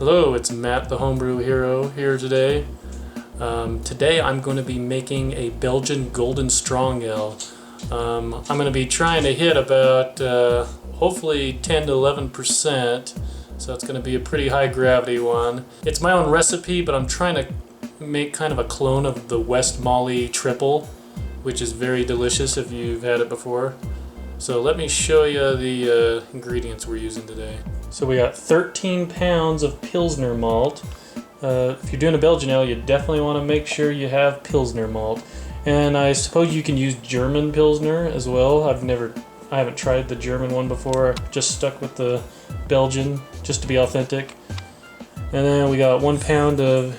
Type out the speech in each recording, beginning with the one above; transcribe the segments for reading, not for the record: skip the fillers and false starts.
Hello, it's Matt the Homebrew Hero here today. Today I'm going to be making a Belgian Golden Strong Ale. I'm going to be trying to hit about hopefully 10 to 11%, so it's going to be a pretty high gravity one. It's my own recipe, but I'm trying to make kind of a clone of the West Molly Triple, which is very delicious if you've had it before. So let me show you the ingredients we're using today. So we got 13 pounds of Pilsner malt. If you're doing a Belgian ale, you definitely want to make sure you have Pilsner malt. And I suppose you can use German Pilsner as well. I haven't tried the German one before. I've just stuck with the Belgian just to be authentic. And then we got 1 pound of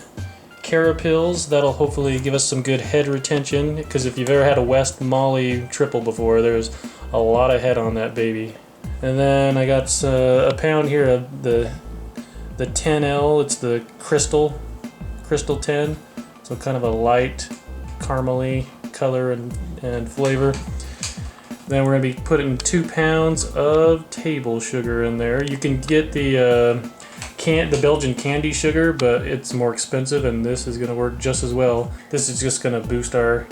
Carapils. That'll hopefully give us some good head retention, because if you've ever had a West Molly Triple before, there's a lot of head on that baby. And then I got a pound here of the 10L. It's the Crystal 10. So kind of a light caramely color and flavor. Then we're going to be putting 2 pounds of table sugar in there. You can get the Belgian candy sugar, but it's more expensive, and this is going to work just as well. This is just going to boost our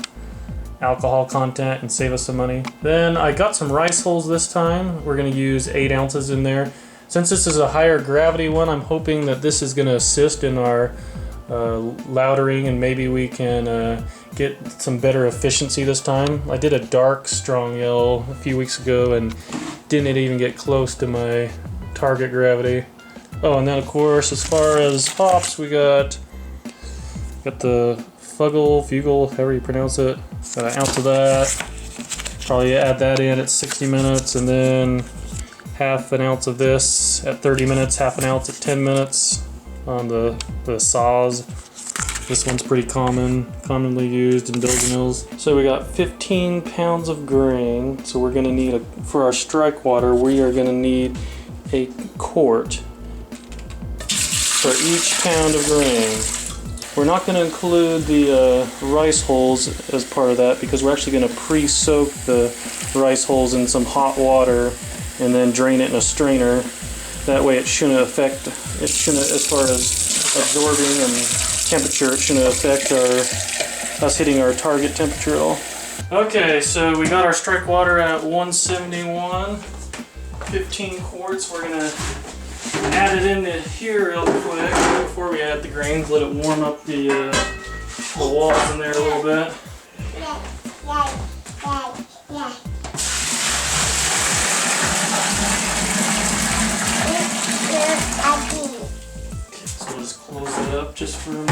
alcohol content and save us some money. Then I got some rice hulls this time. We're going to use 8 ounces in there. Since this is a higher gravity one, I'm hoping that this is going to assist in our lautering, and maybe we can get some better efficiency this time. I did a dark strong ale a few weeks ago and didn't even get close to my target gravity. Oh, and then of course, as far as hops, we got the Fugel, however you pronounce it. Got 1 ounce of that. Probably add that in at 60 minutes, and then half an ounce of this at 30 minutes, half an ounce at 10 minutes on the saws. This one's pretty commonly used in Belgian ales. So we got 15 pounds of grain. So we're gonna need for our strike water, we are gonna need a quart for each pound of grain. We're not going to include the rice hulls as part of that, because we're actually going to pre-soak the rice hulls in some hot water and then drain it in a strainer. That way it shouldn't, as far as absorbing and temperature, it shouldn't affect us hitting our target temperature at all. Okay, so we got our strike water at 171, 15 quarts. We're going to add it into here real quick before we add the grains. Let it warm up the walls in there a little bit. Okay, so let's close it up just for a minute.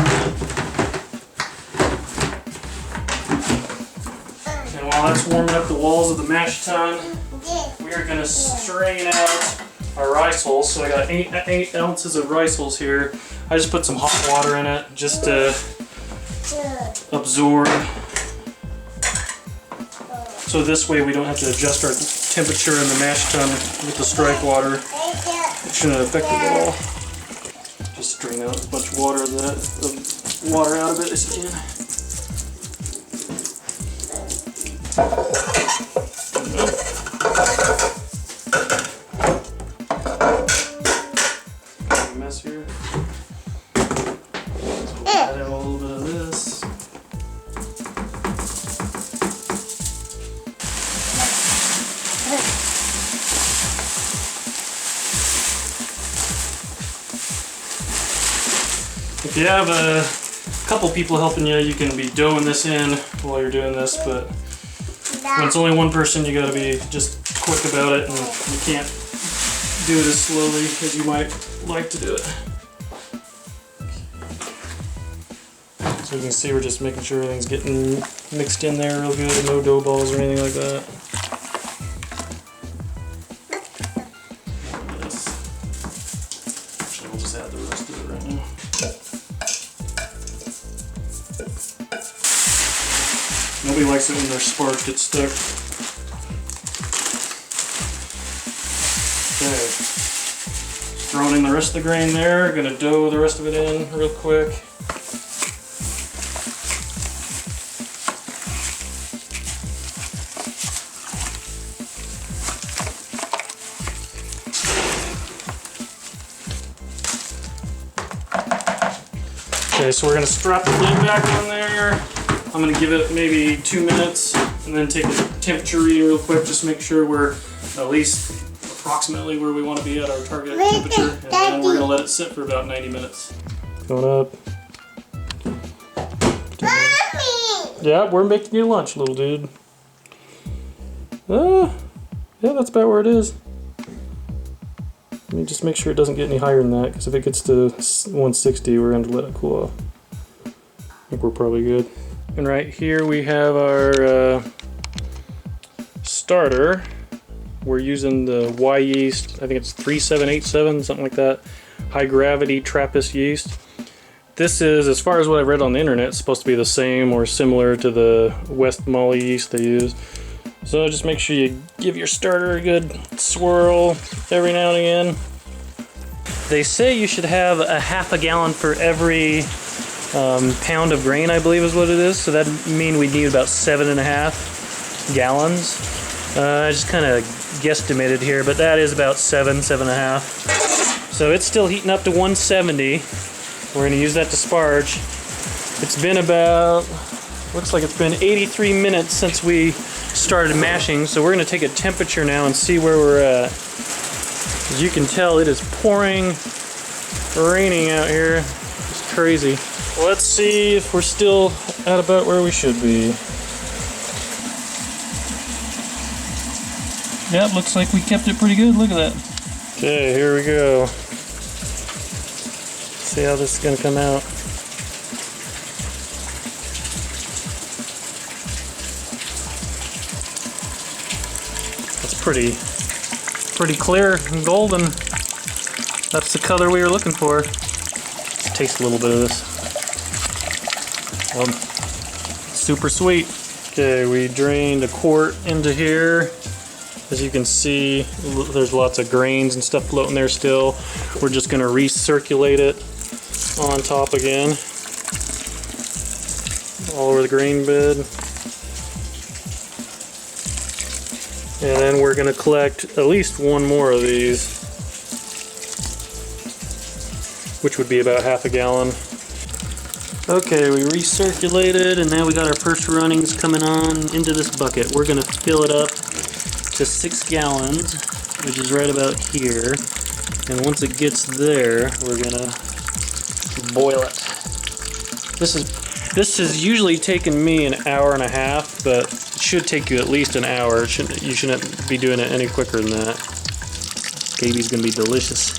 And while that's warming up the walls of the mash tun, we are going to strain out our rice hulls. So I got 8 ounces of rice hulls here. I just put some hot water in it just to absorb. So this way we don't have to adjust our temperature in the mash tun with the strike water. It shouldn't affect it at all. Just strain out as much water out of it as you can. Here. So we'll add in a little bit of this. If you have a couple people helping you, you can be doughing this in while you're doing this, but when it's only one person, you gotta be just quick about it, and you can't do it as slowly as you might like to do it. So you can see we're just making sure everything's getting mixed in there real good, no dough balls or anything like that. Yes. Actually, we'll just add the rest of it right now. Nobody likes it when their sparge gets stuck. Okay. Throwing in the rest of the grain there. Gonna dough the rest of it in real quick. Okay, so we're gonna strap the lid back on there. I'm gonna give it maybe 2 minutes and then take a temperature reading real quick, just make sure we're at least approximately where we want to be at our target temperature, and then we're gonna let it sit for about 90 minutes. Going up. Mommy! Yeah, we're making you lunch, little dude. Yeah, that's about where it is. Let me just make sure it doesn't get any higher than that, because if it gets to 160, we're going to let it cool off. I think we're probably good. And right here we have our starter. We're using the Y yeast, I think it's 3787, something like that. High gravity Trappist yeast. This is, as far as what I've read on the internet, it's supposed to be the same or similar to the West Molly yeast they use. So just make sure you give your starter a good swirl every now and again. They say you should have a half a gallon for every pound of grain, I believe is what it is. So that means we need about 7.5 gallons. I just kind of guesstimated here, but that is about 7.5. So it's still heating up to 170. We're going to use that to sparge. It's been about, looks like it's been 83 minutes since we started mashing, so we're going to take a temperature now and see where we're at. As you can tell, it is pouring, raining out here. It's crazy. Let's see if we're still at about where we should be. Yep, looks like we kept it pretty good. Look at that. Okay, here we go. See how this is going to come out. Pretty clear and golden. That's the color we were looking for. Let's taste a little bit of this. Super sweet. Okay, we drained a quart into here. As you can see, there's lots of grains and stuff floating there still. We're just going to recirculate it on top again. All over the grain bed. And then we're going to collect at least one more of these, which would be about half a gallon. Okay, we recirculated, and now we got our first runnings coming on into this bucket. We're going to fill it up to 6 gallons, which is right about here. And once it gets there, we're going to boil it. This has usually taken me an hour and a half, but it should take you at least an hour. You shouldn't be doing it any quicker than that. Baby's gonna be delicious.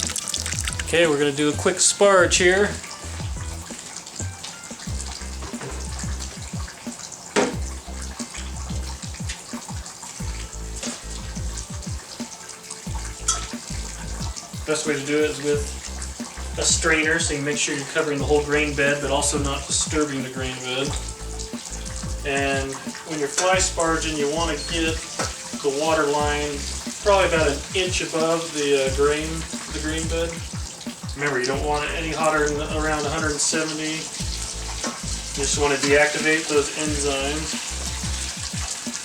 Okay, we're gonna do a quick sparge here. Best way to do it is with a strainer, so you make sure you're covering the whole grain bed, but also not disturbing the grain bed. And when you're fly sparging, you want to get the water line probably about an inch above the grain bed. Remember, you don't want it any hotter than around 170. You just want to deactivate those enzymes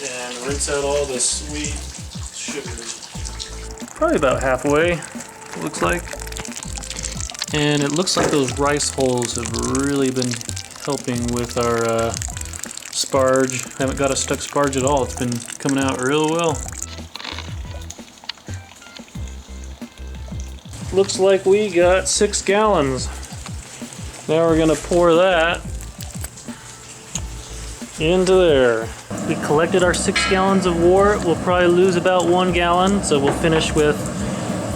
and rinse out all the sweet sugars. Probably about halfway, it looks like. And it looks like those rice hulls have really been helping with our sparge. Haven't got a stuck sparge at all. It's been coming out real well. Looks like we got 6 gallons. Now we're gonna pour that into there. We collected our 6 gallons of wort. We'll probably lose about 1 gallon, so we'll finish with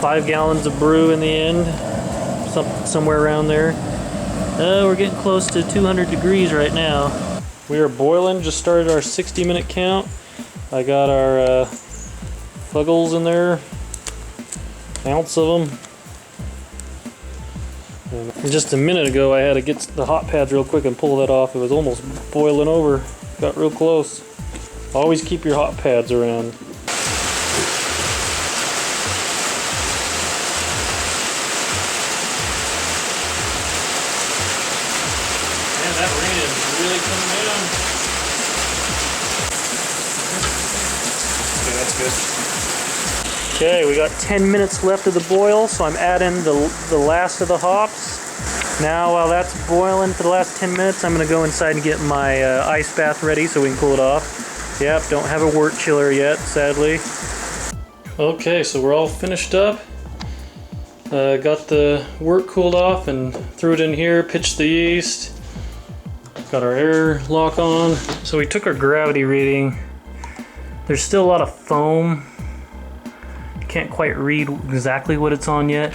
5 gallons of brew in the end. Somewhere around there. We're getting close to 200 degrees right now. We are boiling, just started our 60-minute count. I got our fuggles in there, ounce of them. And just a minute ago I had to get the hot pads real quick and pull that off. It was almost boiling over, got real close. Always keep your hot pads around. That rain is really coming down. Okay, that's good. Okay, we got 10 minutes left of the boil, so I'm adding the last of the hops. Now, while that's boiling for the last 10 minutes. I'm gonna go inside and get my ice bath ready so we can cool it off. Yep, don't have a wort chiller yet, sadly. Okay, so we're all finished up. Got the wort cooled off and threw it in here, pitched the yeast. Got our air lock on. So we took our gravity reading. There's still a lot of foam. Can't quite read exactly what it's on yet,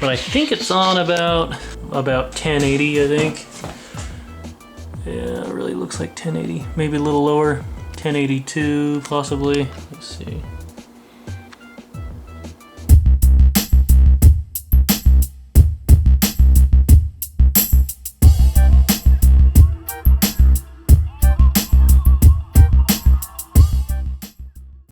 but I think it's on about 1080, I think. Yeah, it really looks like 1080, maybe a little lower, 1082 possibly. Let's see.